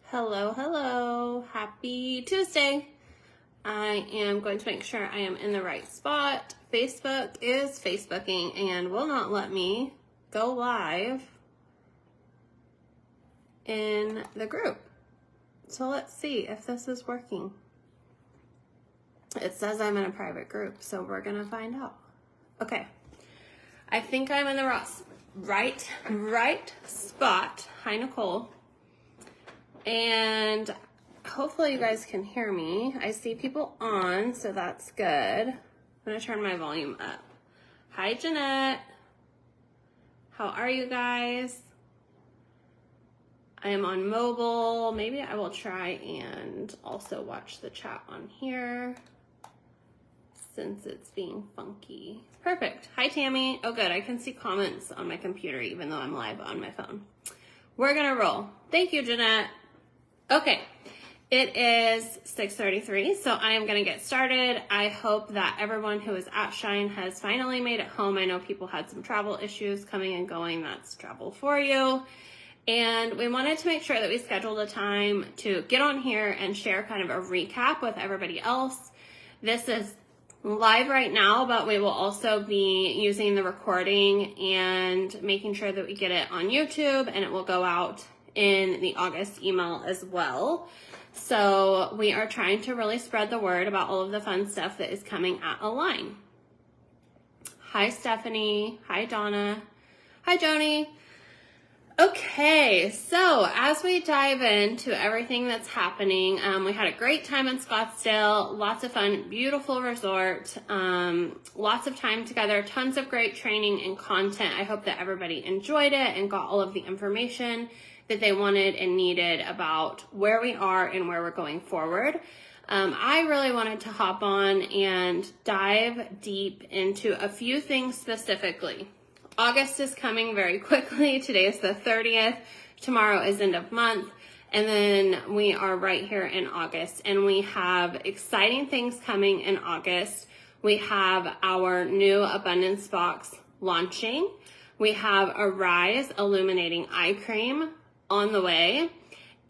Hello, hello. Happy Tuesday. I am going to make sure I am in the right spot. Facebook is Facebooking and will not let me go live in the group. So let's see if this is working. It says I'm in a private group, so we're going to find out. Okay. I think I'm in the right spot. Hi, Nicole. And hopefully you guys can hear me. I see people on, so that's good. I'm gonna turn my volume up. Hi, Jeanette. How are you guys? I am on mobile. Maybe I will try and also watch the chat on here since it's being funky. Perfect. Hi, Tammy. Oh, good. I can see comments on my computer even though I'm live on my phone. We're gonna roll. Thank you, Jeanette. Okay, it is 6:33, so I am going to get started. I hope that everyone who is at Shine has finally made it home. I know people had some travel issues coming and going. That's travel for you. And we wanted to make sure that we scheduled a time to get on here and share kind of a recap with everybody else. This is live right now, but we will also be using the recording and making sure that we get it on YouTube, and it will go out in the August email as well. So we are trying to really spread the word about all of the fun stuff that is coming at Align. Hi, Stephanie. Hi, Donna. Hi, Joni. Okay, so as we dive into everything that's happening, we had a great time in Scottsdale, lots of fun, beautiful resort, lots of time together, tons of great training and content. I hope that everybody enjoyed it and got all of the information that they wanted and needed about where we are and where we're going forward. I really wanted to hop on and dive deep into a few things specifically. August is coming very quickly. Today is the 30th. Tomorrow is end of month. And then we are right here in August. And we have exciting things coming in August. We have our new Abundance Box launching. We have a Rise Illuminating Eye Cream on the way.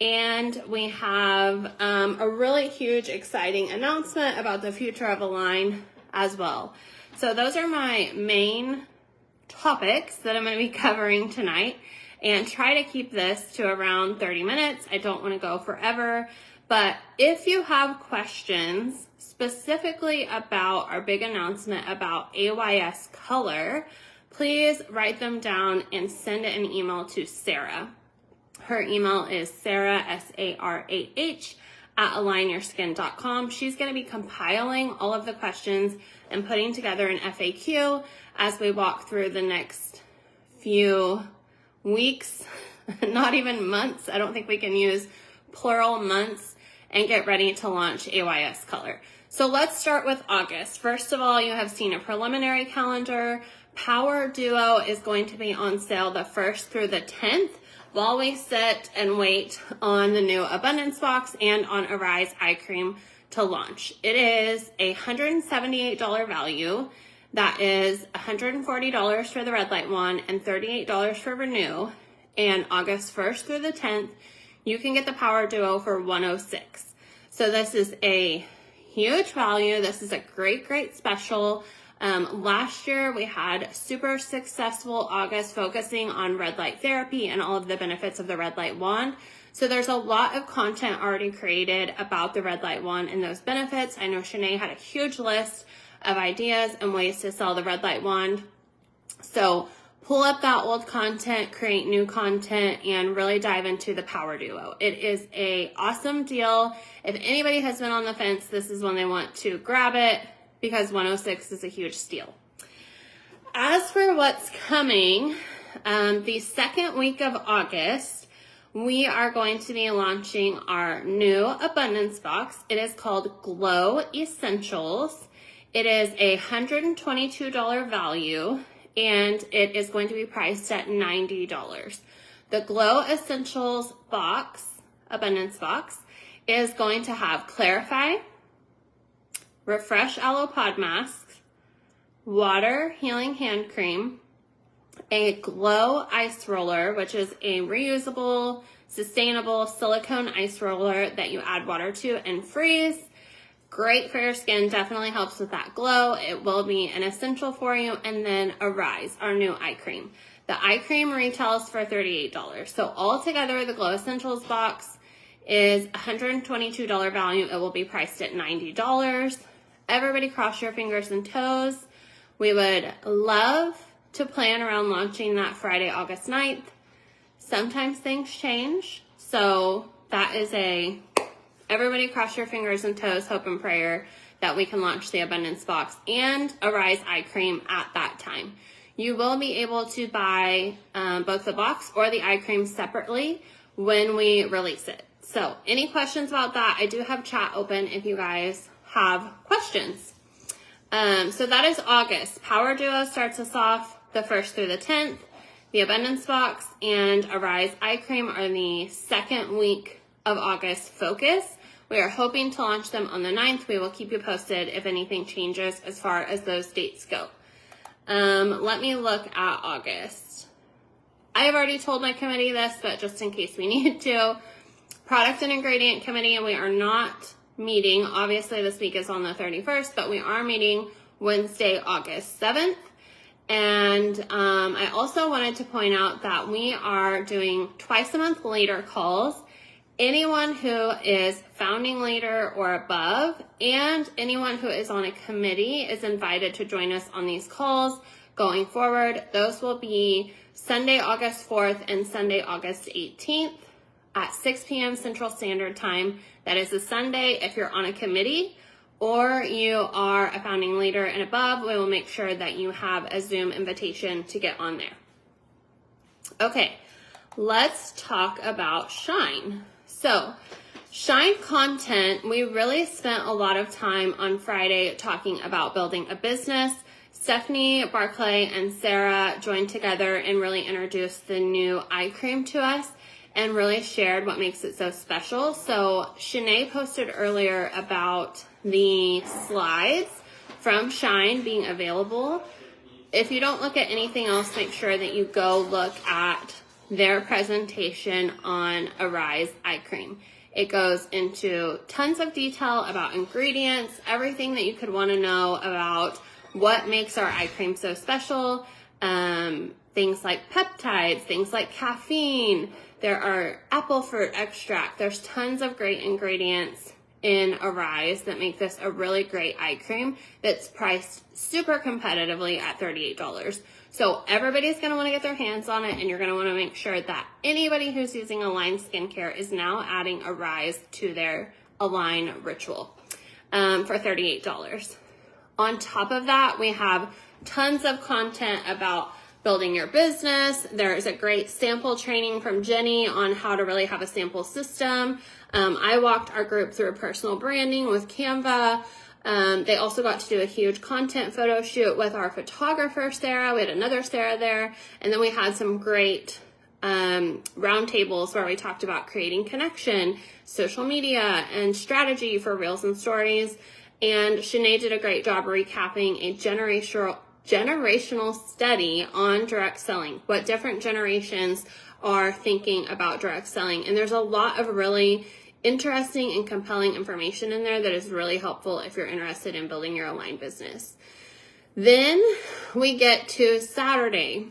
And we have a really huge, exciting announcement about the future of Align as well. So those are my main topics that I'm going to be covering tonight, and try to keep this to around 30 minutes. I don't want to go forever, but if you have questions specifically about our big announcement about AYS color, please write them down and send an email to Sarah. Her email is Sarah, SARAH, @alignyourskin.com. She's going to be compiling all of the questions and putting together an FAQ as we walk through the next few weeks, not even months. I don't think we can use plural months, and get ready to launch AYS color. So let's start with August. First of all, you have seen a preliminary calendar. Power Duo is going to be on sale the 1st through the 10th. While we sit and wait on the new Abundance Box and on Arise Eye Cream to launch. It is a $178 value. That is $140 for the red light one and $38 for Renew. And August 1st through the 10th, you can get the Power Duo for $106. So this is a huge value. This is a great, great special. Last year we had super successful August focusing on red light therapy and all of the benefits of the red light wand. So there's a lot of content already created about the red light wand and those benefits. I know Shanae had a huge list of ideas and ways to sell the red light wand. So pull up that old content, create new content, and really dive into the Power Duo. It is a awesome deal. If anybody has been on the fence, this is when they want to grab it, because 106 is a huge steal. As for what's coming, the second week of August, we are going to be launching our new Abundance Box. It is called Glow Essentials. It is a $122 value, and it is going to be priced at $90. The Glow Essentials box, Abundance Box, is going to have Clarify, Refresh Aloe Pod Mask, Water Healing Hand Cream, a Glow ice roller, which is a reusable, sustainable silicone ice roller that you add water to and freeze. Great for your skin, definitely helps with that glow. It will be an essential for you. And then AYS, our new eye cream. The eye cream retails for $38. So altogether, the Glow Essentials box is $122 value. It will be priced at $90. Everybody cross your fingers and toes. We would love to plan around launching that Friday, August 9th. Sometimes things change. So that is everybody cross your fingers and toes, hope and prayer that we can launch the Abundance Box and AYS eye cream at that time. You will be able to buy both the box or the eye cream separately when we release it. So any questions about that? I do have chat open if you guys have questions. So that is August. Power Duo starts us off the 1st through the 10th. The Abundance Box and AYS eye cream are the second week of August focus. We are hoping to launch them on the 9th. We will keep you posted if anything changes as far as those dates go. Let me look at August. I have already told my committee this, but just in case we need to. Product and ingredient committee, and we are not meeting. Obviously, this week is on the 31st, but we are meeting Wednesday, August 7th. And I also wanted to point out that we are doing twice a month leader calls. Anyone who is founding leader or above and anyone who is on a committee is invited to join us on these calls going forward. Those will be Sunday, August 4th and Sunday, August 18th at 6 p.m. Central Standard Time. That is a Sunday. If you're on a committee or you are a founding leader and above, we will make sure that you have a Zoom invitation to get on there. Okay, let's talk about Shine. So, Shine content, we really spent a lot of time on Friday talking about building a business. Stephanie, Barclay, and Sarah joined together and really introduced the new eye cream to us and really shared what makes it so special. So, Shanae posted earlier about the slides from Shine being available. If you don't look at anything else, make sure that you go look at their presentation on AYS eye cream. It goes into tons of detail about ingredients, everything that you could want to know about what makes our eye cream so special, things like peptides, things like caffeine. There are apple fruit extract. There's tons of great ingredients in AYS that make this a really great eye cream that's priced super competitively at $38. So everybody's going to want to get their hands on it, and you're going to want to make sure that anybody who's using Align Skincare is now adding AYS to their Align ritual for $38. On top of that, we have tons of content about building your business. There's a great sample training from Jenny on how to really have a sample system. I walked our group through personal branding with Canva. They also got to do a huge content photo shoot with our photographer, Sarah. We had another Sarah there. And then we had some great roundtables where we talked about creating connection, social media, and strategy for Reels and Stories. And Shanae did a great job recapping a generational study on direct selling, what different generations are thinking about direct selling. And there's a lot of really interesting and compelling information in there that is really helpful if you're interested in building your Align business. Then we get to Saturday,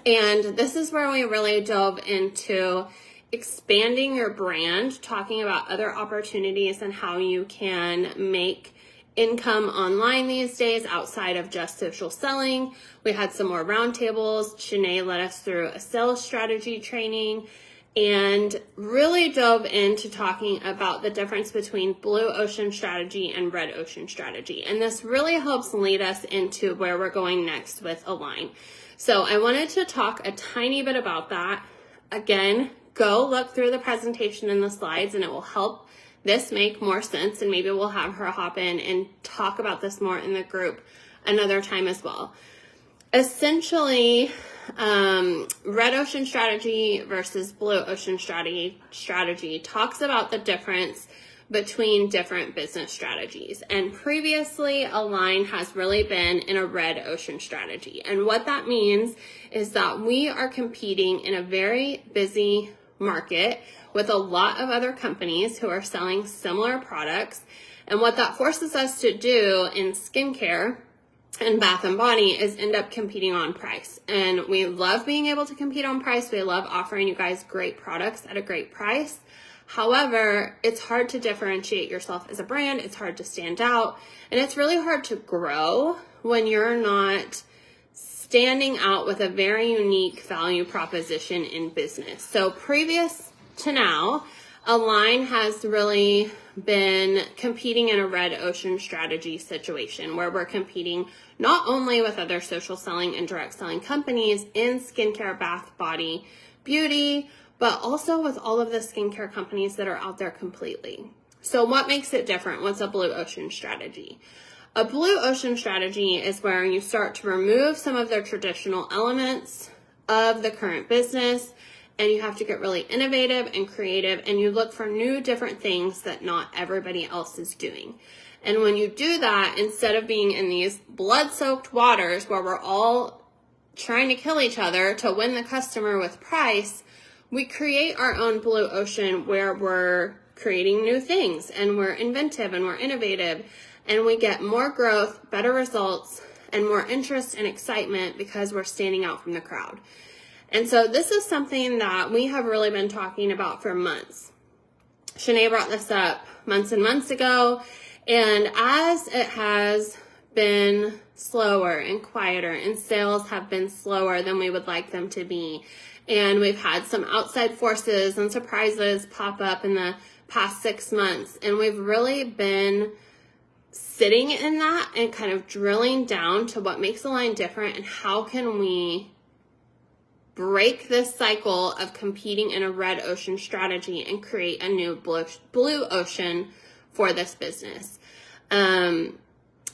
and this is where we really dove into expanding your brand, talking about other opportunities and how you can make income online these days outside of just social selling. We had some more roundtables. Shanae led us through a sales strategy training and really dove into talking about the difference between blue ocean strategy and red ocean strategy. And this really helps lead us into where we're going next with Align. So I wanted to talk a tiny bit about that. Again, go look through the presentation and the slides, and it will help this make more sense, and maybe we'll have her hop in and talk about this more in the group another time as well. Essentially, red ocean strategy versus blue ocean strategy talks about the difference between different business strategies. And previously, Align has really been in a red ocean strategy. And what that means is that we are competing in a very busy market with a lot of other companies who are selling similar products. And what that forces us to do in skincare and bath and body is end up competing on price. And we love being able to compete on price. We love offering you guys great products at a great price. However, it's hard to differentiate yourself as a brand. It's hard to stand out. And it's really hard to grow when you're not standing out with a very unique value proposition in business. So previous to now, Align has really been competing in a red ocean strategy situation where we're competing not only with other social selling and direct selling companies in skincare, bath, body, beauty, but also with all of the skincare companies that are out there completely. So what makes it different? What's a blue ocean strategy? A blue ocean strategy is where you start to remove some of the traditional elements of the current business, and you have to get really innovative and creative, and you look for new different things that not everybody else is doing. And when you do that, instead of being in these blood-soaked waters where we're all trying to kill each other to win the customer with price, we create our own blue ocean where we're creating new things and we're inventive and we're innovative, and we get more growth, better results, and more interest and excitement because we're standing out from the crowd. And so this is something that we have really been talking about for months. Shanae brought this up months and months ago, and as it has been slower and quieter and sales have been slower than we would like them to be, and we've had some outside forces and surprises pop up in the past 6 months, and we've really been sitting in that and kind of drilling down to what makes Align different and how can we break this cycle of competing in a red ocean strategy and create a new blue ocean for this business. And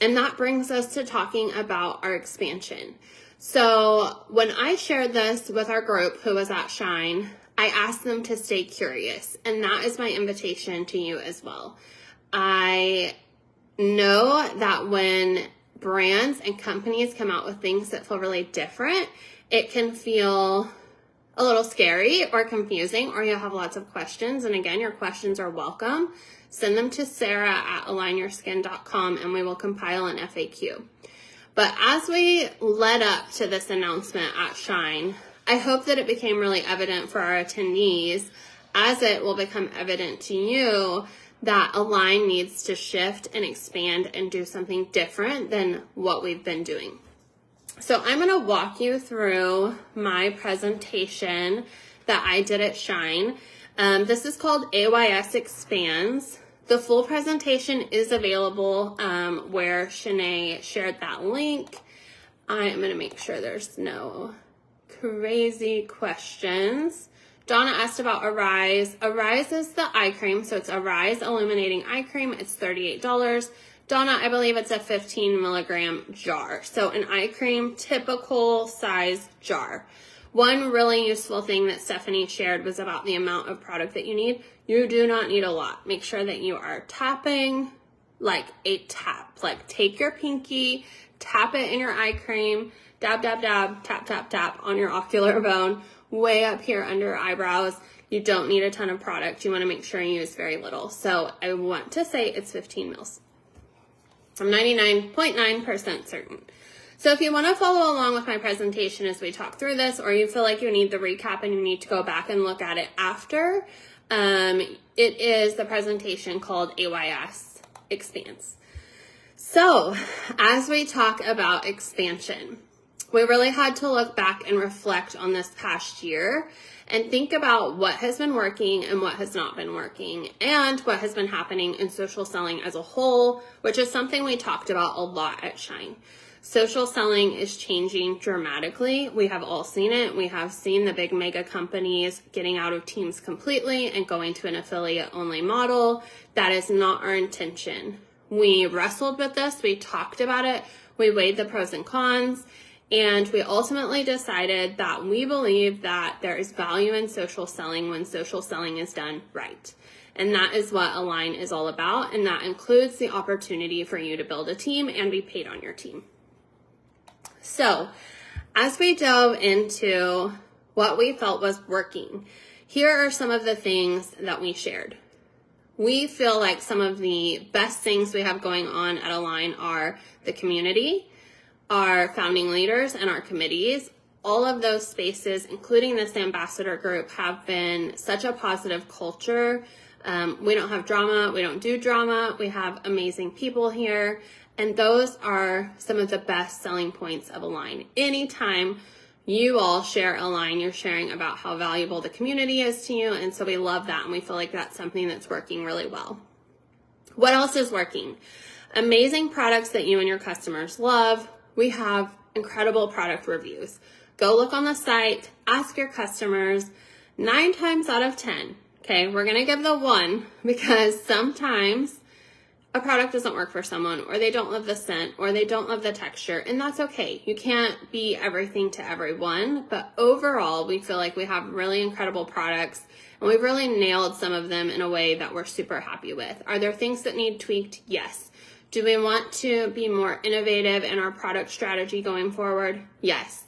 that brings us to talking about our expansion. So when I shared this with our group who was at Shine, I asked them to stay curious, and that is my invitation to you as well. I know that when brands and companies come out with things that feel really different, it can feel a little scary or confusing, or you have lots of questions. And again, your questions are welcome. Send them to sarah@alignyourskin.com and we will compile an FAQ. But as we led up to this announcement at Shine, I hope that it became really evident for our attendees, as it will become evident to you, that Align needs to shift and expand and do something different than what we've been doing. So I'm going to walk you through my presentation that I did at Shine. This is called AYS Expands. The full presentation is available where Shanae shared that link. I am going to make sure there's no crazy questions. Donna asked about Arise. Arise is the eye cream, so it's Arise Illuminating Eye Cream. It's $38. Donna, I believe it's a 15 milligram jar. So an eye cream, typical size jar. One really useful thing that Stephanie shared was about the amount of product that you need. You do not need a lot. Make sure that you are tapping like a tap. Like take your pinky, tap it in your eye cream, dab, dab, dab, tap, tap, tap on your ocular bone, way up here under your eyebrows. You don't need a ton of product. You want to make sure you use very little. So I want to say it's 15 mils. I'm 99.9% certain. So if you want to follow along with my presentation as we talk through this, or you feel like you need the recap and you need to go back and look at it after, it is the presentation called AYS Expands. So as we talk about expansion, we really had to look back and reflect on this past year and think about what has been working and what has not been working, and what has been happening in social selling as a whole, which is something we talked about a lot at Shine. Social selling is changing dramatically. We have all seen it. We have seen the big mega companies getting out of teams completely and going to an affiliate only model. That is not our intention. We wrestled with this. We talked about it. We weighed the pros and cons. And we ultimately decided that we believe that there is value in social selling when social selling is done right. And that is what Align is all about. And that includes the opportunity for you to build a team and be paid on your team. So as we dove into what we felt was working, here are some of the things that we shared. We feel like some of the best things we have going on at Align are the community, our founding leaders, and our committees. All of those spaces, including this ambassador group, have been such a positive culture. We don't have drama. We don't do drama. We have amazing people here. And those are some of the best selling points of Align. Anytime you all share Align, you're sharing about how valuable the community is to you. And so we love that. And we feel like that's something that's working really well. What else is working? Amazing products that you and your customers love. We have incredible product reviews. Go look on the site, ask your customers. 9 times out of 10, okay, we're going to give the 1 because sometimes a product doesn't work for someone, or they don't love the scent, or they don't love the texture, and that's okay. You can't be everything to everyone, but overall, we feel like we have really incredible products, and we've really nailed some of them in a way that we're super happy with. Are there things that need tweaked? Yes. Do we want to be more innovative in our product strategy going forward? Yes.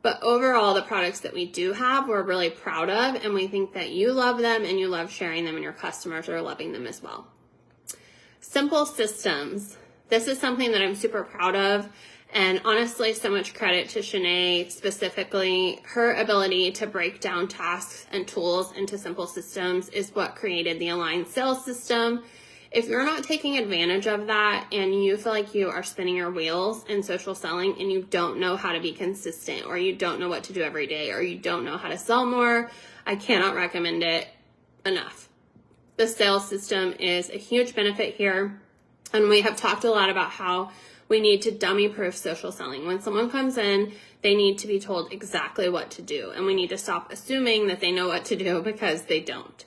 But overall, the products that we do have, we're really proud of, and we think that you love them and you love sharing them, and your customers are loving them as well. Simple systems. This is something that I'm super proud of, and honestly, so much credit to Shanae specifically. Her ability to break down tasks and tools into simple systems is what created the Align sales system. If you're not taking advantage of that and you feel like you are spinning your wheels in social selling and you don't know how to be consistent, or you don't know what to do every day, or you don't know how to sell more, I cannot recommend it enough. The sales system is a huge benefit here. And we have talked a lot about how we need to dummy-proof social selling. When someone comes in, they need to be told exactly what to do. And we need to stop assuming that they know what to do, because they don't.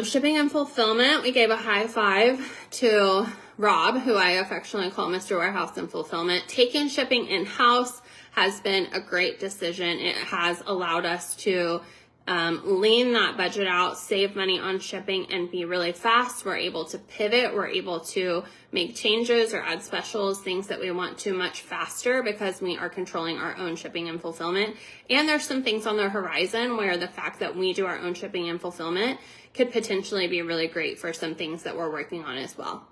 Shipping and fulfillment, we gave a high five to Rob, who I affectionately call Mr. Warehouse and Fulfillment. Taking shipping in-house has been a great decision. It has allowed us to lean that budget out, save money on shipping, and be really fast. We're able to pivot. We're able to make changes or add specials, things that we want to, much faster because we are controlling our own shipping and fulfillment. And there's some things on the horizon where the fact that we do our own shipping and fulfillment could potentially be really great for some things that we're working on as well.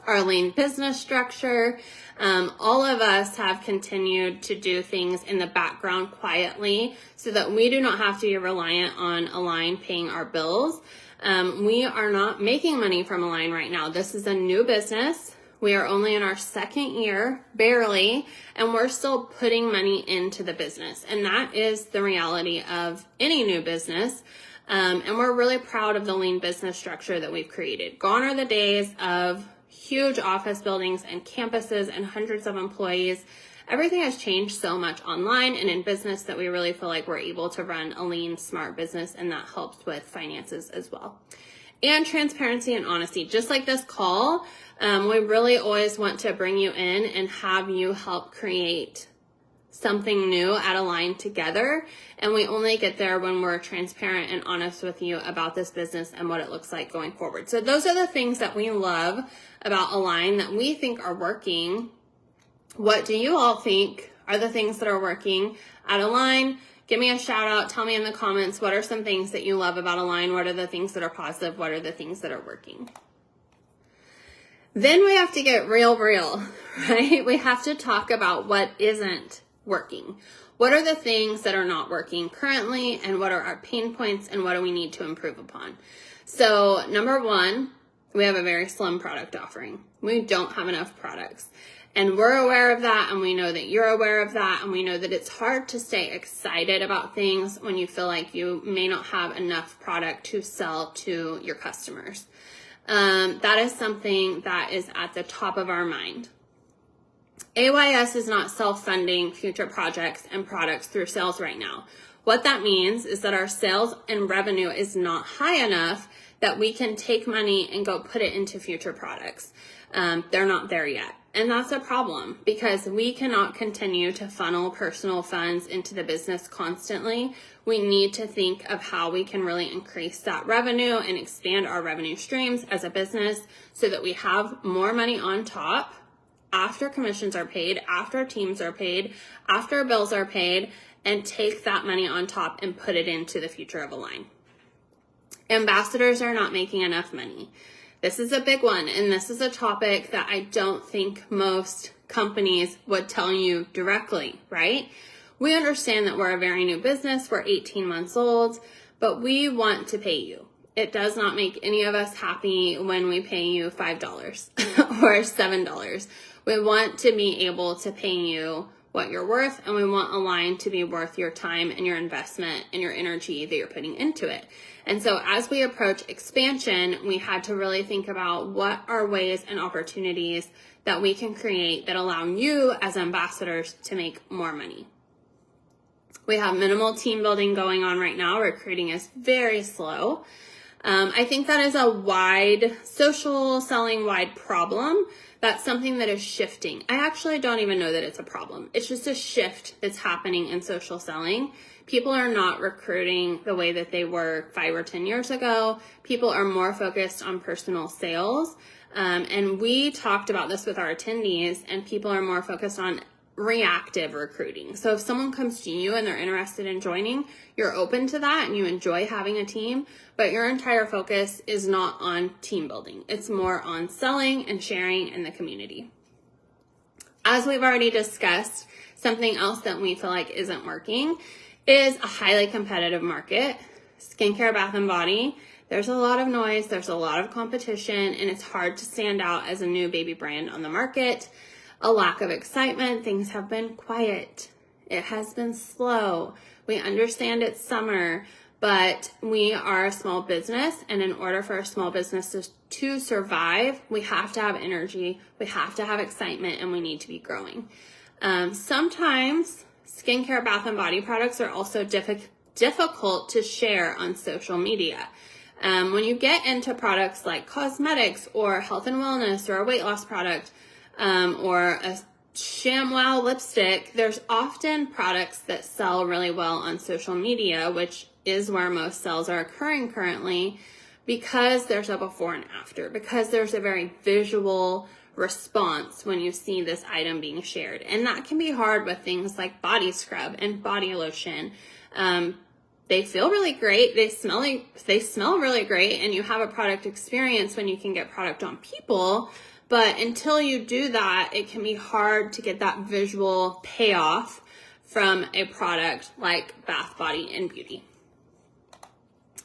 Our lean business structure. All of us have continued to do things in the background quietly so that we do not have to be reliant on Align paying our bills. We are not making money from Align right now. This is a new business. We are only in our 2nd year, barely, and we're still putting money into the business. And that is the reality of any new business. And we're really proud of the lean business structure that we've created. Gone are the days of huge office buildings and campuses and hundreds of employees. Everything has changed so much online and in business that we really feel like we're able to run a lean, smart business, and that helps with finances as well. And transparency and honesty. Just like this call, we really always want to bring you in and have you help create something new at Align together. And we only get there when we're transparent and honest with you about this business and what it looks like going forward. So those are the things that we love about Align that we think are working. What do you all think are the things that are working at Align? Give me a shout out. Tell me in the comments, what are some things that you love about Align? What are the things that are positive? What are the things that are working? Then we have to get real, right? We have to talk about what isn't working. What are the things that are not working currently, and what are our pain points, and what do we need to improve upon? So number 1, we have a very slim product offering. We don't have enough products, and we're aware of that, and we know that you're aware of that, and we know that it's hard to stay excited about things when you feel like you may not have enough product to sell to your customers. That is something that is at the top of our mind. AYS is not self-funding future projects and products through sales right now. What that means is that our sales and revenue is not high enough that we can take money and go put it into future products. They're not there yet. And that's a problem because we cannot continue to funnel personal funds into the business constantly. We need to think of how we can really increase that revenue and expand our revenue streams as a business so that we have more money on top after commissions are paid, after teams are paid, after bills are paid, and take that money on top and put it into the future of Align. Ambassadors are not making enough money. This is a big one, and this is a topic that I don't think most companies would tell you directly, right? We understand that we're a very new business, we're 18 months old, but we want to pay you. It does not make any of us happy when we pay you $5 or $7. We want to be able to pay you what you're worth, and we want Align to be worth your time and your investment and your energy that you're putting into it. And so as we approach expansion, we had to really think about what are ways and opportunities that we can create that allow you as ambassadors to make more money. We have minimal team building going on right now. Recruiting is very slow. I think that is a wide social selling wide problem. That's something that is shifting. I actually don't even know that it's a problem. It's just a shift that's happening in social selling. People are not recruiting the way that they were 5 or 10 years ago. People are more focused on personal sales. And we talked about this with our attendees, and people are more focused on reactive recruiting. So if someone comes to you and they're interested in joining, you're open to that and you enjoy having a team, but your entire focus is not on team building. It's more on selling and sharing in the community. As we've already discussed, something else that we feel like isn't working is a highly competitive market. Skincare, bath and body, there's a lot of noise, there's a lot of competition, and it's hard to stand out as a new baby brand on the market. A lack of excitement. Things have been quiet. It has been slow. We understand it's summer, but we are a small business, and in order for a small business to survive, we have to have energy, we have to have excitement, and we need to be growing. Sometimes skincare, bath and body products are also difficult to share on social media. When you get into products like cosmetics or health and wellness or a weight loss product, or a ShamWow lipstick, there's often products that sell really well on social media, which is where most sales are occurring currently, because there's a before and after, because there's a very visual response when you see this item being shared. And that can be hard with things like body scrub and body lotion. They feel really great, they smell really great, and you have a product experience when you can get product on people. But until you do that, it can be hard to get that visual payoff from a product like Bath, Body, and Beauty.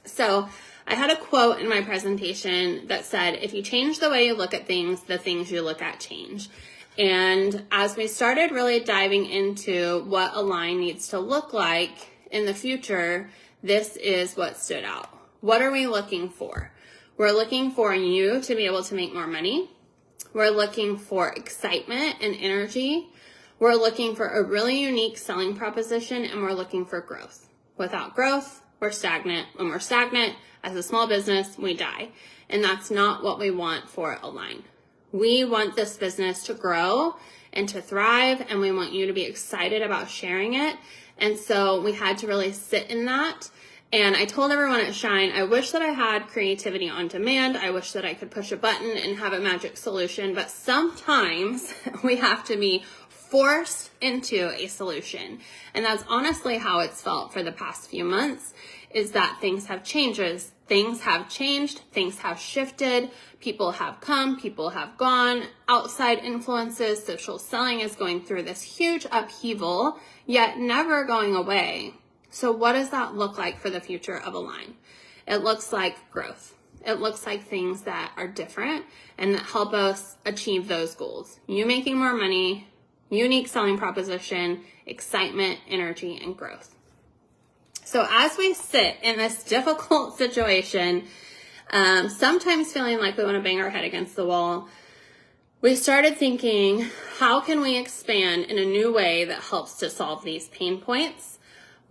So I had a quote in my presentation that said, if you change the way you look at things, the things you look at change. And as we started really diving into what Align needs to look like in the future, this is what stood out. What are we looking for? We're looking for you to be able to make more money. We're looking for excitement and energy. We're looking for a really unique selling proposition, and we're looking for growth. Without growth, we're stagnant. When we're stagnant, as a small business, we die. And that's not what we want for Align. We want this business to grow and to thrive, and we want you to be excited about sharing it. And so we had to really sit in that. And I told everyone at Shine, I wish that I had creativity on demand. I wish that I could push a button and have a magic solution, but sometimes we have to be forced into a solution. And that's honestly how it's felt for the past few months, is that things have changed. Things have changed, things have shifted, people have come, people have gone, outside influences, social selling is going through this huge upheaval, yet never going away. So what does that look like for the future of Align? It looks like growth. It looks like things that are different and that help us achieve those goals. You making more money, unique selling proposition, excitement, energy, and growth. So as we sit in this difficult situation, sometimes feeling like we want to bang our head against the wall, we started thinking, how can we expand in a new way that helps to solve these pain points?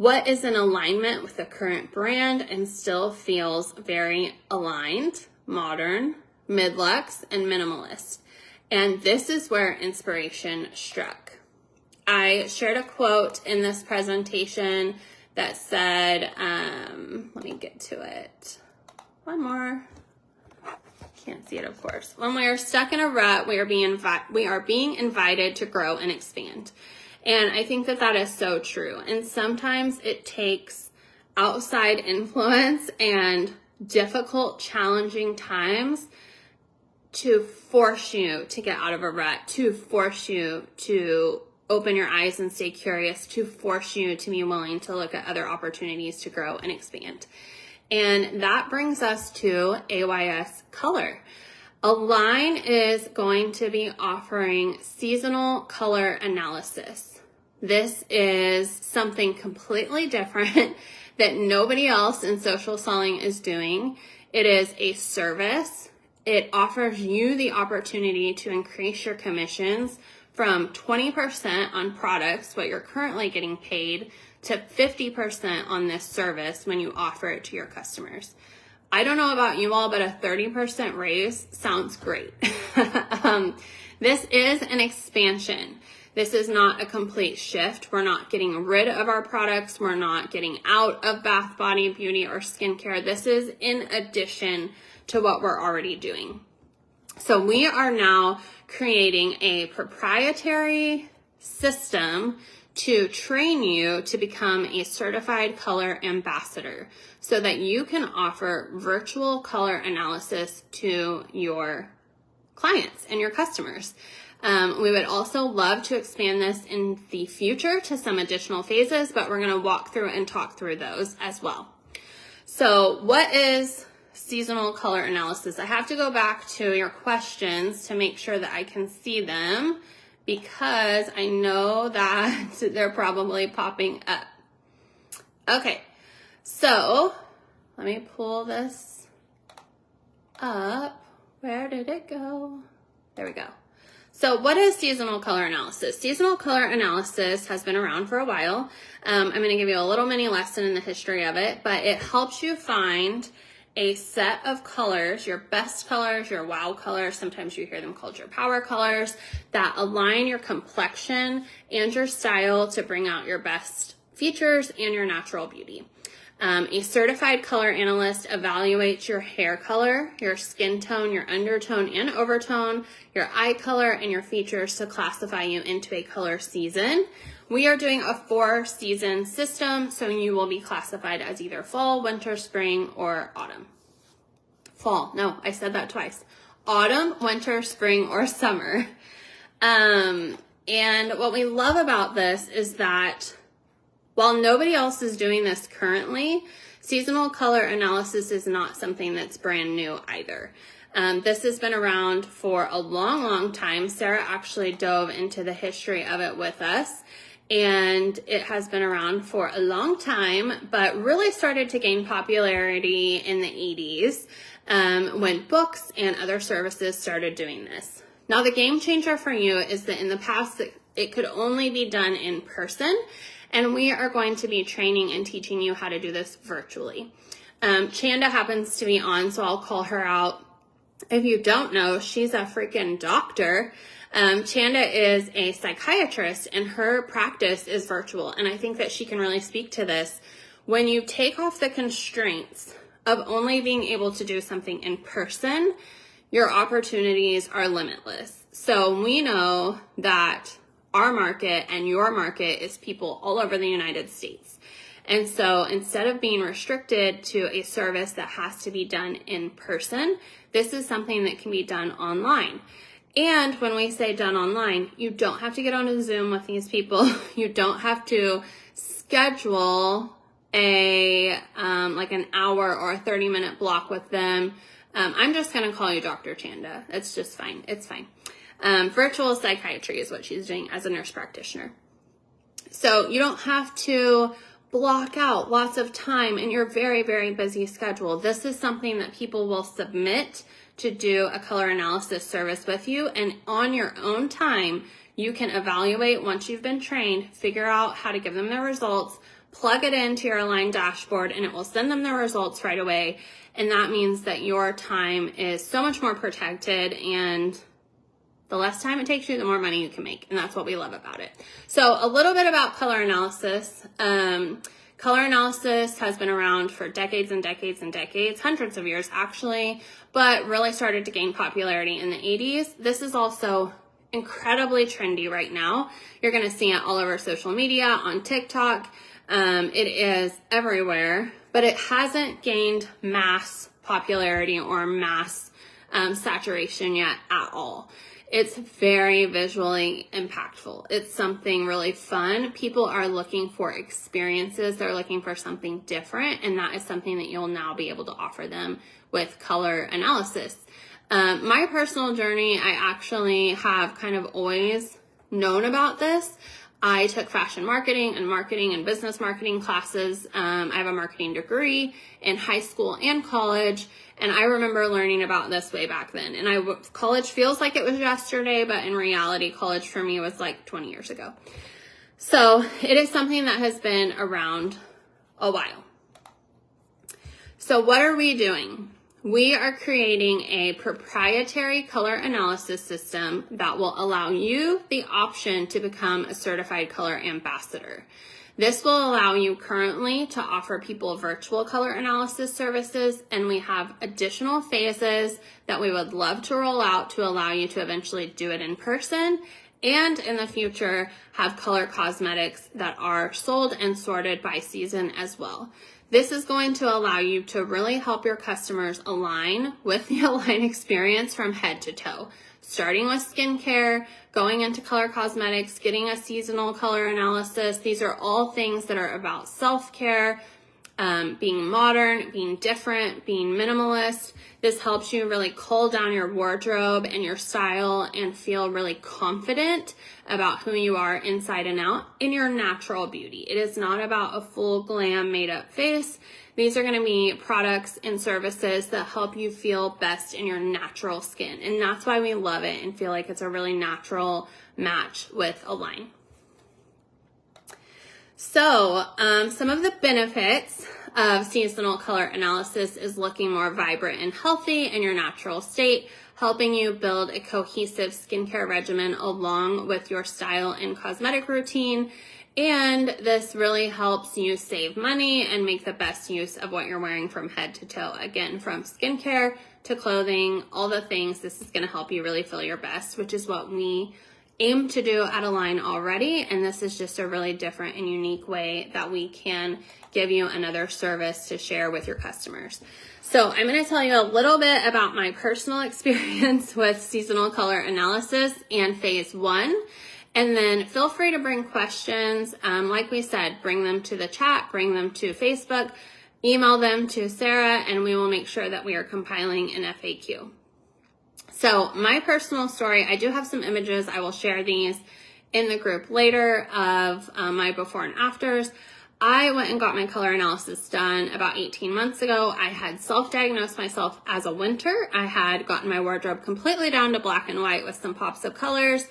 what is in alignment with the current brand and still feels very aligned, modern, mid-luxe, and minimalist. And this is where inspiration struck. I shared a quote in this presentation that said, let me get to it. One more. Can't see it, of course. When we are stuck in a rut, we are being invited to grow and expand. And I think that that is so true. And sometimes it takes outside influence and difficult, challenging times to force you to get out of a rut, to force you to open your eyes and stay curious, to force you to be willing to look at other opportunities to grow and expand. And that brings us to AYS color. Align is going to be offering seasonal color analysis. This is something completely different that nobody else in social selling is doing. It is a service. It offers you the opportunity to increase your commissions from 20% on products, what you're currently getting paid, to 50% on this service when you offer it to your customers. I don't know about you all, but a 30% raise sounds great. This is an expansion. This is not a complete shift. We're not getting rid of our products. We're not getting out of bath, body, beauty, or skincare. This is in addition to what we're already doing. So we are now creating a proprietary system to train you to become a certified color ambassador so that you can offer virtual color analysis to your clients and your customers. We would also love to expand this in the future to some additional phases, but we're going to walk through and talk through those as well. So what is seasonal color analysis? I have to go back to your questions to make sure that I can see them, because I know that they're probably popping up. Okay, so let me pull this up. Where did it go? There we go. So what is seasonal color analysis? Seasonal color analysis has been around for a while. I'm going to give you a little mini lesson in the history of it, but it helps you find a set of colors, your best colors, your wow colors, sometimes you hear them called your power colors, that align your complexion and your style to bring out your best features and your natural beauty. A certified color analyst evaluates your hair color, your skin tone, your undertone and overtone, your eye color, and your features to classify you into a color season. We are doing a 4-season system, so you will be classified as either fall, winter, spring, or autumn. Fall, no, I said that twice. Autumn, winter, spring, or summer. And what we love about this is that while nobody else is doing this currently, seasonal color analysis is not something that's brand new either. This has been around for a long, long time. Sarah actually dove into the history of it with us, and it has been around for a long time, but really started to gain popularity in the 80s when books and other services started doing this. Now, the game changer for you is that in the past, it could only be done in person, and we are going to be training and teaching you how to do this virtually. Chanda happens to be on, so I'll call her out. If you don't know, she's a freaking doctor. Chanda is a psychiatrist, and her practice is virtual, and I think that she can really speak to this. When you take off the constraints of only being able to do something in person, your opportunities are limitless. So we know that our market and your market is people all over the United States. And so instead of being restricted to a service that has to be done in person, this is something that can be done online. And when we say done online, you don't have to get on a Zoom with these people. You don't have to schedule a like an hour or a 30-minute block with them. I'm just going to call you Dr. Chanda. It's just fine. It's fine. Virtual psychiatry is what she's doing as a nurse practitioner. So you don't have to block out lots of time in your very, very busy schedule. This is something that people will submit to do a color analysis service with you, and on your own time, you can evaluate once you've been trained, figure out how to give them their results, plug it into your Align dashboard, and it will send them the results right away. And that means that your time is so much more protected, and the less time it takes you, the more money you can make. And that's what we love about it. So a little bit about color analysis. Color analysis has been around for decades and decades and decades, hundreds of years actually, but really started to gain popularity in the 80s. This is also incredibly trendy right now. You're going to see it all over social media, on TikTok. It is everywhere, but it hasn't gained mass popularity or mass saturation yet at all. It's very visually impactful. It's something really fun. People are looking for experiences. They're looking for something different, and that is something that you'll now be able to offer them with color analysis. My personal journey, I actually have kind of always known about this. I took fashion marketing and business marketing classes. I have a marketing degree in high school and college, and I remember learning about this way back then. And college feels like it was yesterday, but in reality, college for me was like 20 years ago. So it is something that has been around a while. So what are we doing? We are creating a proprietary color analysis system that will allow you the option to become a certified color ambassador. This will allow you currently to offer people virtual color analysis services, and we have additional phases that we would love to roll out to allow you to eventually do it in person, and in the future have color cosmetics that are sold and sorted by season as well. This is going to allow you to really help your customers align with the Align experience from head to toe, starting with skincare, going into color cosmetics, getting a seasonal color analysis. These are all things that are about self-care, being modern, being different, being minimalist. This helps you really cull down your wardrobe and your style and feel really confident about who you are inside and out in your natural beauty. It is not about a full glam made up face. These are going to be products and services that help you feel best in your natural skin. And that's why we love it and feel like it's a really natural match with Align. So some of the benefits of seasonal color analysis is looking more vibrant and healthy in your natural state, helping you build a cohesive skincare regimen along with your style and cosmetic routine. And this really helps you save money and make the best use of what you're wearing from head to toe. Again, from skincare to clothing, all the things, this is going to help you really feel your best, which is what we aim to do at Align already. And this is just a really different and unique way that we can give you another service to share with your customers. So I'm going to tell you a little bit about my personal experience with seasonal color analysis and phase 1. And then feel free to bring questions. Like we said, bring them to the chat, bring them to Facebook, email them to Sarah, and we will make sure that we are compiling an FAQ. So my personal story, I do have some images. I will share these in the group later of my before and afters. I went and got my color analysis done about 18 months ago. I had self-diagnosed myself as a winter. I had gotten my wardrobe completely down to black and white with some pops of colors.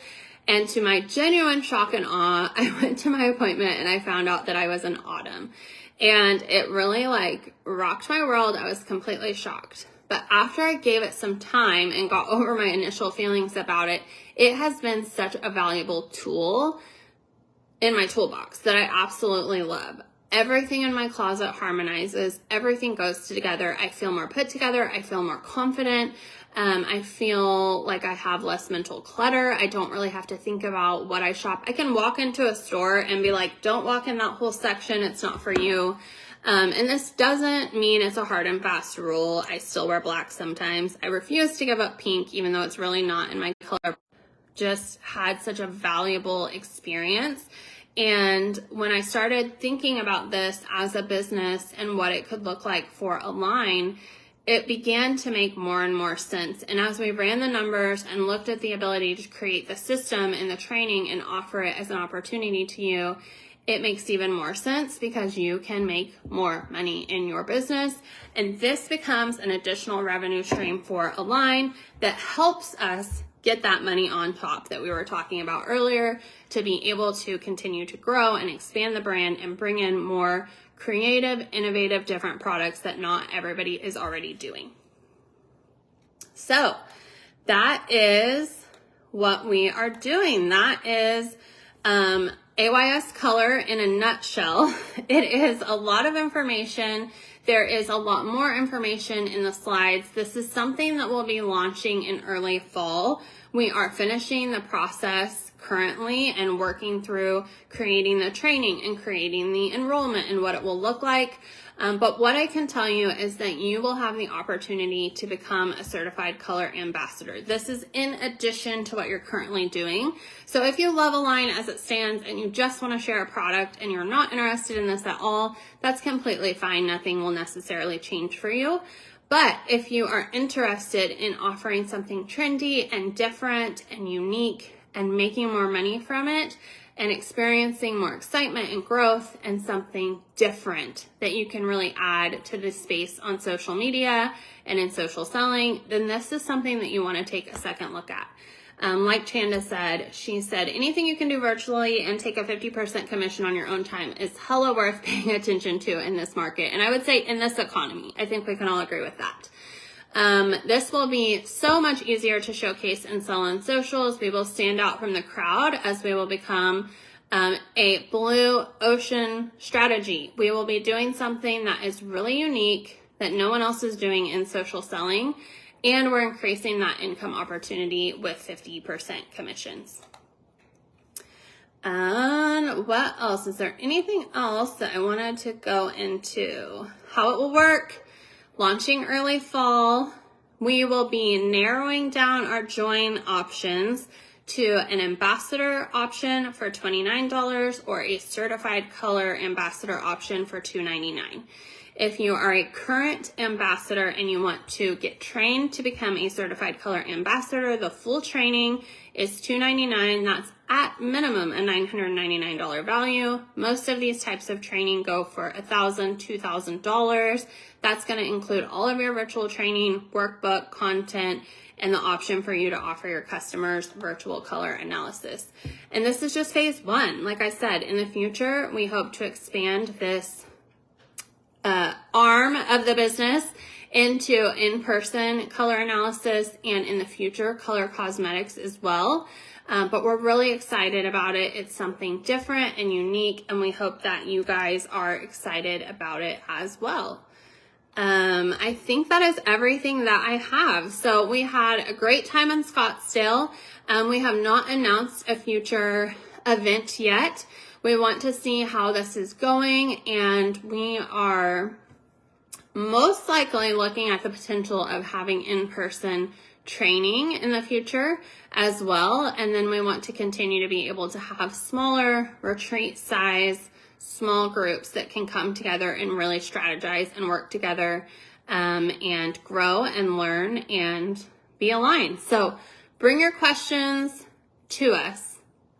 And to my genuine shock and awe, I went to my appointment and I found out that I was an autumn. And it really rocked my world. I was completely shocked. But after I gave it some time and got over my initial feelings about it, it has been such a valuable tool in my toolbox that I absolutely love. Everything in my closet harmonizes. Everything goes together. I feel more put together. I feel more confident. I feel like I have less mental clutter. I don't really have to think about what I shop. I can walk into a store and be like, don't walk in that whole section. It's not for you. And this doesn't mean it's a hard and fast rule. I still wear black sometimes. I refuse to give up pink, even though it's really not in my color. Just had such a valuable experience. And when I started thinking about this as a business and what it could look like for Align, it began to make more and more sense. And as we ran the numbers and looked at the ability to create the system and the training and offer it as an opportunity to you, it makes even more sense because you can make more money in your business. And this becomes an additional revenue stream for Align that helps us get that money on top that we were talking about earlier to be able to continue to grow and expand the brand and bring in more creative, innovative, different products that not everybody is already doing. So that is what we are doing. That is AYS color in a nutshell. It is a lot of information. There is a lot more information in the slides. This is something that we'll be launching in early fall. We are finishing the process currently and working through creating the training and creating the enrollment and what it will look like. But what I can tell you is that you will have the opportunity to become a certified color ambassador. This is in addition to what you're currently doing. So if you love Align as it stands and you just want to share a product and you're not interested in this at all, that's completely fine. Nothing will necessarily change for you. But if you are interested in offering something trendy and different and unique and making more money from it, and experiencing more excitement and growth and something different that you can really add to this space on social media and in social selling, then this is something that you want to take a second look at. Like Chanda said, she said, anything you can do virtually and take a 50% commission on your own time is hella worth paying attention to in this market. And I would say in this economy, I think we can all agree with that. This will be so much easier to showcase and sell on socials. We will stand out from the crowd as we will become a blue ocean strategy. We will be doing something that is really unique that no one else is doing in social selling, and we're increasing that income opportunity with 50% commissions. And what else? Is there anything else that I wanted to go into? How it will work? Launching early fall, we will be narrowing down our join options to an ambassador option for $29 or a certified color ambassador option for $2.99. If you are a current ambassador and you want to get trained to become a certified color ambassador, the full training is $2.99. That's at minimum a $999 value. Most of these types of training go for $1,000, $2,000. That's going to include all of your virtual training, workbook, content, and the option for you to offer your customers virtual color analysis. And this is just phase one. Like I said, in the future, we hope to expand this arm of the business into in-person color analysis and in the future color cosmetics as well. But we're really excited about it. It's something different and unique, and we hope that you guys are excited about it as well. I think that is everything that I have. So we had a great time in Scottsdale. We have not announced a future event yet. We want to see how this is going, and we are most likely looking at the potential of having in-person training in the future as well. And then we want to continue to be able to have smaller retreat size, small groups that can come together and really strategize and work together and grow and learn and be aligned. So bring your questions to us.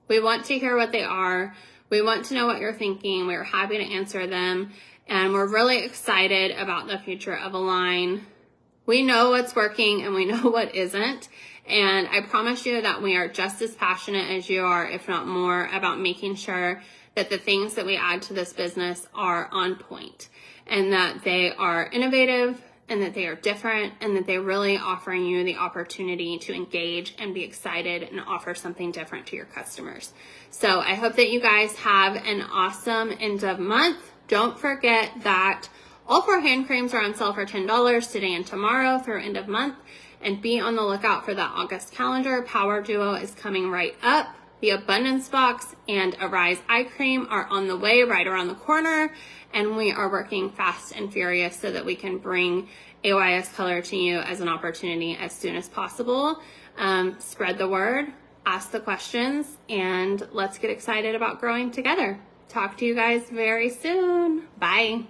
We want to hear what they are. We want to know what you're thinking. We're happy to answer them. And we're really excited about the future of Align. We know what's working and we know what isn't. And I promise you that we are just as passionate as you are, if not more, about making sure that the things that we add to this business are on point and that they are innovative and that they are different and that they're really offering you the opportunity to engage and be excited and offer something different to your customers. So I hope that you guys have an awesome end of month. Don't forget that all 4 hand creams are on sale for $10 today and tomorrow through end of month. And be on the lookout for that August calendar. Power Duo is coming right up. The Abundance Box and Arise Eye Cream are on the way right around the corner. And we are working fast and furious so that we can bring AYS color to you as an opportunity as soon as possible. Spread the word, ask the questions, and let's get excited about growing together. Talk to you guys very soon. Bye.